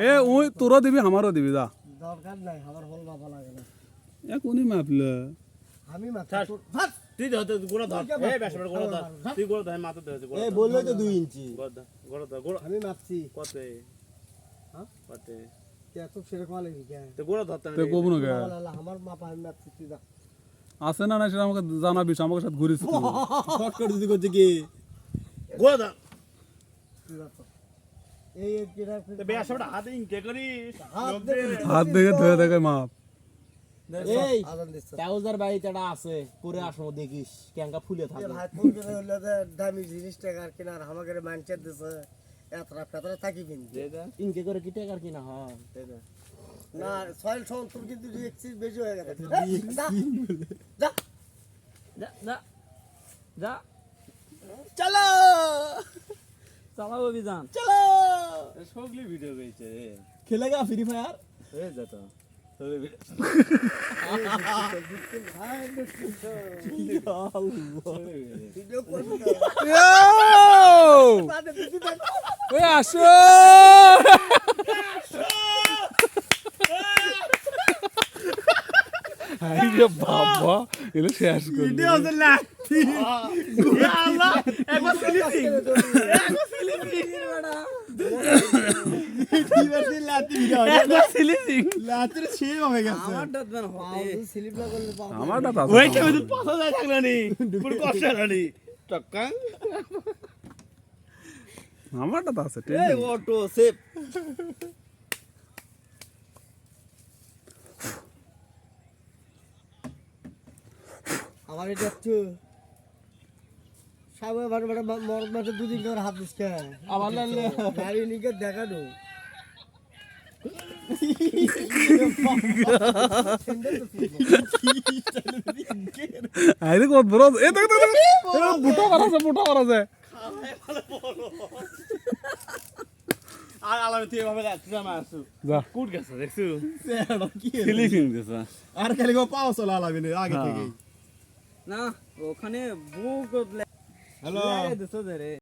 এ ওই তোরা দিবি আমারও দিবি যা দরকার নাই আমার হল বাবা লাগে না এ কোনি মাপলে আমি মাথা ছাড়। তুই ধর তুই গোড়া ধর এই বেশ বড় গোড়া ধর তুই গোড়া ধর মাথা ধর গোড়া এই বললো তো 2 ইঞ্চি গোড়া ধর গোড়া আমি মাপছি কতে হ্যাঁ কতে এত সেরকম লাগে কে তো গোড়া ধর তে কবু না গে আমার মাপা আমি মাপছি তুই দা আছে না না সেটা আমাকে জানাবি আমাকে সাথে ঘুরিস শর্ট করে দিতে করছে কি গোড়া ধর তুই দা তো এই কেডা তো বেশ বড় হাতে ইনকে করিস হাত দেখে ধরে দেখে মাপ এই আদান দিছ ট্রাউজার বাড়িতে একটা আছে পরে আসো দেখিস ক্যাঙ্গা ফুলে থাকে ভাই ফোন করে হইলো যে দামি জিনিস টাকার কিনার আমাকে মানছে দিছে এতটা ফেতরা থাকি কিন্তু দে দে ইনকে করে কি টাকার কিনা হয় দে দে না সয়েল সন্তুর কিন্তু রিএক্সিস বেশি হয়ে গেছে যা যা যা যা যা চলো চালাও অভিযান চলো সগলি ভিডিও কইছে খেলেগা ফ্রি ফায়ার এই যা তো সগলি ভিডিও ভিডিও করবি ওই আসো আই রে বাবা এলে শেষ করে ভিডিও আছে লাঠি ইয়া আল্লাহ একবার ফিলিপিং একবার ফিলিপিং লাতির ছিড় হয়ে গেছে আমারটা দেন হয় স্লিপ না করলে পাবো আমারটা তো ওই টাইমে তো পাছা যায় থাকলো নি পুরো কষ্ট হলো নি টক্কা আমারটা তো আছে ঠিক এই অটো সেফ আমার এটা একটু সাবে ভাড়া ভাড়া মরদ মাঠে দুদিন করে হাত দিচ্ছে আবার লাগলে গাড়ি নিকে দেখানো আইরে কত বড় এ দেখ দেখ বুটা মারা যায় আর আলামে তুই এভাবে যাচ্ছিস আমার আসু যা কুট গেছে দেখছু কি ফিলিপিং গেছে আর খালি গো পাও চলা লাগবে আগে থেকে না ওখানে বুক হ্যালো দিছো রে